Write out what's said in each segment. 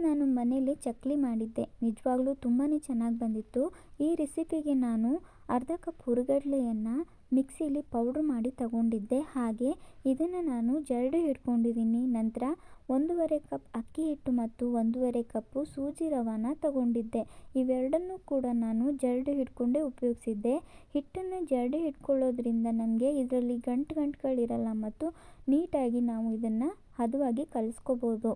ನಾನು ಮನೇಲಿ ಚಕ್ಕಲಿ ಮಾಡಿದ್ದೆ. ನಿಜವಾಗ್ಲೂ ತುಂಬಾ ಚೆನ್ನಾಗಿ ಬಂದಿತ್ತು. ಈ ರೆಸಿಪಿಗೆ ನಾನು ಅರ್ಧ ಕಪ್ ಹುರಿಗಡಲೆಯನ್ನು ಮಿಕ್ಸಿಲಿ ಪೌಡ್ರ್ ಮಾಡಿ ತಗೊಂಡಿದ್ದೆ. ಹಾಗೆ ಇದನ್ನು ನಾನು ಜರಡಿ ಹಿಡ್ಕೊಂಡಿದ್ದೀನಿ. ನಂತರ 1.5 ಕಪ್ ಅಕ್ಕಿ ಹಿಟ್ಟು ಮತ್ತು 1.5 ಕಪ್ಪು ಸೂಜಿ ರವಾನ ತಗೊಂಡಿದ್ದೆ. ಇವೆರಡನ್ನೂ ಕೂಡ ನಾನು ಜರಡಿ ಹಿಡ್ಕೊಂಡೇ ಉಪಯೋಗಿಸಿದ್ದೆ. ಹಿಟ್ಟನ್ನು ಜರಡಿ ಹಿಡ್ಕೊಳ್ಳೋದ್ರಿಂದ ನಮಗೆ ಇದರಲ್ಲಿ ಗಂಟುಗಳಿರಲ್ಲ ಮತ್ತು ನೀಟಾಗಿ ನಾವು ಇದನ್ನು ಹದವಾಗಿ ಕಲಿಸ್ಕೋಬೋದು.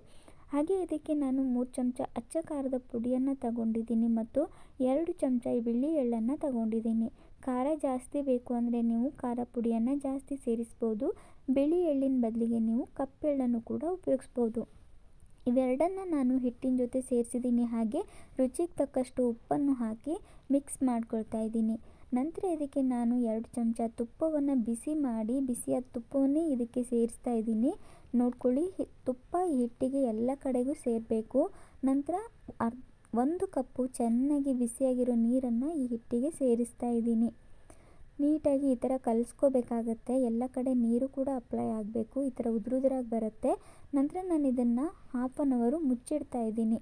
ಹಾಗೆ ಇದಕ್ಕೆ ನಾನು 3 ಚಮಚ ಅಚ್ಚ ಖಾರದ ಪುಡಿಯನ್ನು ತಗೊಂಡಿದ್ದೀನಿ ಮತ್ತು 2 ಚಮಚ ಬಿಳಿ ಎಳ್ಳನ್ನು ತಗೊಂಡಿದ್ದೀನಿ. ಖಾರ ಜಾಸ್ತಿ ಬೇಕು ಅಂದರೆ ನೀವು ಖಾರ ಪುಡಿಯನ್ನು ಜಾಸ್ತಿ ಸೇರಿಸ್ಬೋದು. ಬಿಳಿ ಎಳ್ಳಿನ ಬದಲಿಗೆ ನೀವು ಕಪ್ಪೆಳ್ಳನ್ನು ಕೂಡ ಉಪಯೋಗಿಸ್ಬೋದು. ಇವೆರಡನ್ನು ನಾನು ಹಿಟ್ಟಿನ ಜೊತೆ ಸೇರಿಸಿದ್ದೀನಿ. ಹಾಗೆ ರುಚಿಗೆ ತಕ್ಕಷ್ಟು ಉಪ್ಪನ್ನು ಹಾಕಿ ಮಿಕ್ಸ್ ಮಾಡ್ಕೊಳ್ತಾ ಇದ್ದೀನಿ. ನಂತರ ಇದಕ್ಕೆ ನಾನು 2 ಚಮಚ ತುಪ್ಪವನ್ನು ಬಿಸಿ ಮಾಡಿ ಬಿಸಿಯಾದ ತುಪ್ಪವನ್ನೇ ಇದಕ್ಕೆ ಸೇರಿಸ್ತಾ ಇದ್ದೀನಿ. ನೋಡ್ಕೊಳ್ಳಿ, ತುಪ್ಪ ಈ ಹಿಟ್ಟಿಗೆ ಎಲ್ಲ ಕಡೆಗೂ ಸೇರಬೇಕು. ನಂತರ 1 ಕಪ್ಪು ಚೆನ್ನಾಗಿ ಬಿಸಿಯಾಗಿರೋ ನೀರನ್ನು ಈ ಹಿಟ್ಟಿಗೆ ಸೇರಿಸ್ತಾ ಇದ್ದೀನಿ. ನೀಟಾಗಿ ಈ ಥರ ಕಲಿಸ್ಕೋಬೇಕಾಗತ್ತೆ. ಎಲ್ಲ ಕಡೆ ನೀರು ಕೂಡ ಅಪ್ಲೈ ಆಗಬೇಕು. ಈ ಥರ ಉದುರುದ್ರಾಗಿ ಬರುತ್ತೆ. ನಂತರ ನಾನು ಇದನ್ನು 1/2 ಅವರ್ ಮುಚ್ಚಿಡ್ತಾ ಇದ್ದೀನಿ.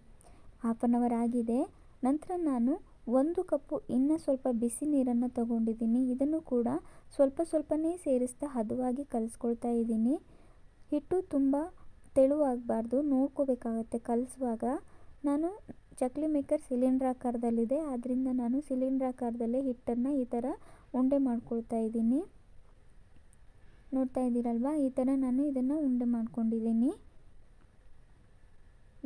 1/2 ಅವರ್ ಆಗಿದೆ. ನಂತರ ನಾನು 1 ಕಪ್ಪು ಇನ್ನೂ ಸ್ವಲ್ಪ ಬಿಸಿ ನೀರನ್ನು ತಗೊಂಡಿದ್ದೀನಿ. ಇದನ್ನು ಕೂಡ ಸ್ವಲ್ಪನೇ ಸೇರಿಸ್ತಾ ಹದವಾಗಿ ಕಲಿಸ್ಕೊಳ್ತಾ ಇದ್ದೀನಿ. ಹಿಟ್ಟು ತುಂಬ ತೆಳುವಾಗಬಾರ್ದು, ನೋಡ್ಕೋಬೇಕಾಗತ್ತೆ ಕಲಿಸುವಾಗ. ನಾನು ಚಕ್ಲಿ ಮೇಕರ್ ಸಿಲಿಂಡ್ರಾಕಾರದಲ್ಲಿದೆ, ಆದ್ದರಿಂದ ನಾನು ಸಿಲಿಂಡ್ರಾಕಾರದಲ್ಲೇ ಹಿಟ್ಟನ್ನು ಈ ಥರ ಉಂಡೆ ಮಾಡ್ಕೊಳ್ತಾ ಇದ್ದೀನಿ. ನೋಡ್ತಾ ಇದ್ದೀರಲ್ವಾ, ಈ ಥರ ನಾನು ಇದನ್ನು ಉಂಡೆ ಮಾಡ್ಕೊಂಡಿದ್ದೀನಿ.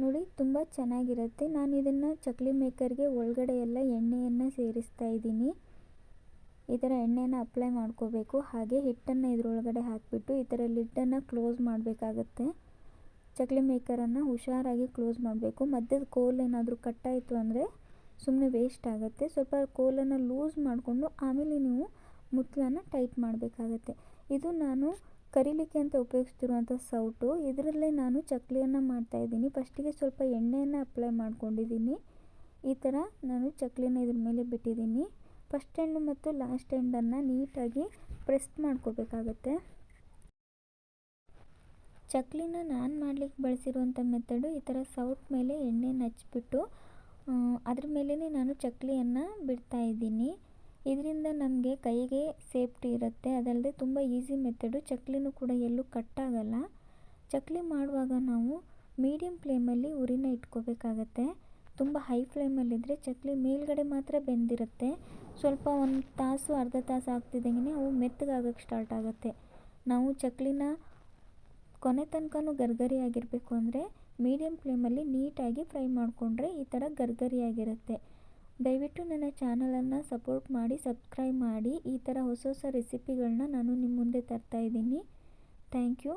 ನೋಡಿ, ತುಂಬ ಚೆನ್ನಾಗಿರುತ್ತೆ. ನಾನು ಇದನ್ನು ಚಕ್ಲಿ ಮೇಕರ್ಗೆ ಒಳಗಡೆ ಎಲ್ಲ ಎಣ್ಣೆಯನ್ನು ಸೇರಿಸ್ತಾ ಇದ್ದೀನಿ. ಈ ಥರ ಎಣ್ಣೆಯನ್ನು ಅಪ್ಲೈ ಮಾಡ್ಕೋಬೇಕು. ಹಾಗೆ ಹಿಟ್ಟನ್ನು ಇದರೊಳಗಡೆ ಹಾಕಿಬಿಟ್ಟು ಈ ಥರ ಲಿಡ್ಡನ್ನು ಕ್ಲೋಸ್ ಮಾಡಬೇಕಾಗತ್ತೆ. ಚಕ್ಲಿ ಮೇಕರನ್ನು ಹುಷಾರಾಗಿ ಕ್ಲೋಸ್ ಮಾಡಬೇಕು. ಮಧ್ಯದ ಕೋಲ್ ಏನಾದರೂ ಕಟ್ಟಾಯಿತು ಅಂದರೆ ಸುಮ್ಮನೆ ವೇಸ್ಟ್ ಆಗುತ್ತೆ. ಸ್ವಲ್ಪ ಕೋಲನ್ನು ಲೂಸ್ ಮಾಡಿಕೊಂಡು ಆಮೇಲೆ ನೀವು ಮುತ್ತಲನ್ನು ಟೈಟ್ ಮಾಡಬೇಕಾಗತ್ತೆ. ಇದು ನಾನು ಕರಿಲಿಕ್ಕೆ ಅಂತ ಉಪಯೋಗಿಸ್ತಿರುವಂಥ ಸೌಟು. ಇದರಲ್ಲೇ ನಾನು ಚಕ್ಲಿಯನ್ನು ಮಾಡ್ತಾಯಿದ್ದೀನಿ. ಫಸ್ಟಿಗೆ ಸ್ವಲ್ಪ ಎಣ್ಣೆಯನ್ನು ಅಪ್ಲೈ ಮಾಡ್ಕೊಂಡಿದ್ದೀನಿ. ಈ ಥರ ನಾನು ಚಕ್ಲಿನ ಇದ್ರ ಮೇಲೆ ಬಿಟ್ಟಿದ್ದೀನಿ. ಫಸ್ಟ್ ಎಂಡ್ ಮತ್ತು ಲಾಸ್ಟ್ ಎಂಡನ್ನು ನೀಟಾಗಿ ಪ್ರೆಸ್ ಮಾಡ್ಕೋಬೇಕಾಗತ್ತೆ. ಚಕ್ಲಿನ ನಾನು ಮಾಡಲಿಕ್ಕೆ ಬಳಸಿರುವಂಥ ಮೆಥಡು ಈ ಥರ ಸೌಟ್ ಮೇಲೆ ಎಣ್ಣೆನ ಹಚ್ಬಿಟ್ಟು ಅದ್ರ ಮೇಲೇ ನಾನು ಚಕ್ಲಿಯನ್ನು ಬಿಡ್ತಾ ಇದ್ದೀನಿ. ಇದರಿಂದ ನಮಗೆ ಕೈಗೆ ಸೇಫ್ಟಿ ಇರುತ್ತೆ. ಅದಲ್ಲದೆ ತುಂಬ ಈಸಿ ಮೆಥಡು. ಚಕ್ಲಿನೂ ಕೂಡ ಎಲ್ಲೂ ಕಟ್ಟಾಗಲ್ಲ. ಚಕ್ಲಿ ಮಾಡುವಾಗ ನಾವು ಮೀಡಿಯಮ್ ಫ್ಲೇಮಲ್ಲಿ ಉರಿನ ಇಟ್ಕೋಬೇಕಾಗತ್ತೆ. ತುಂಬ ಹೈ ಫ್ಲೇಮಲ್ಲಿದ್ದರೆ ಚಕ್ಲಿ ಮೇಲ್ಗಡೆ ಮಾತ್ರ ಬೆಂದಿರುತ್ತೆ. ಸ್ವಲ್ಪ 1 ತಾಸು ಅರ್ಧ ತಾಸು ಆಗ್ತಿದ್ದಂಗೆ ಅವು ಮೆತ್ತಗಾಗಕ್ಕೆ ಸ್ಟಾರ್ಟ್ ಆಗುತ್ತೆ. ನಾವು ಚಕ್ಲಿನ ಕೊನೆ ತನಕನೂ ಗರ್ಗರಿಯಾಗಿರಬೇಕು ಅಂದರೆ ಮೀಡಿಯಮ್ ಫ್ಲೇಮಲ್ಲಿ ನೀಟಾಗಿ ಫ್ರೈ ಮಾಡಿಕೊಂಡ್ರೆ ಈ ಥರ ಗರ್ಗರಿಯಾಗಿರುತ್ತೆ. ದಯವಿಟ್ಟು ನನ್ನ ಚಾನಲನ್ನು ಸಪೋರ್ಟ್ ಮಾಡಿ, ಸಬ್ಸ್ಕ್ರೈಬ್ ಮಾಡಿ. ಈ ಥರ ಹೊಸ ರೆಸಿಪಿಗಳನ್ನ ನಾನು ನಿಮ್ಮ ಮುಂದೆ ತರ್ತಾ ಇದ್ದೀನಿ. Thank you.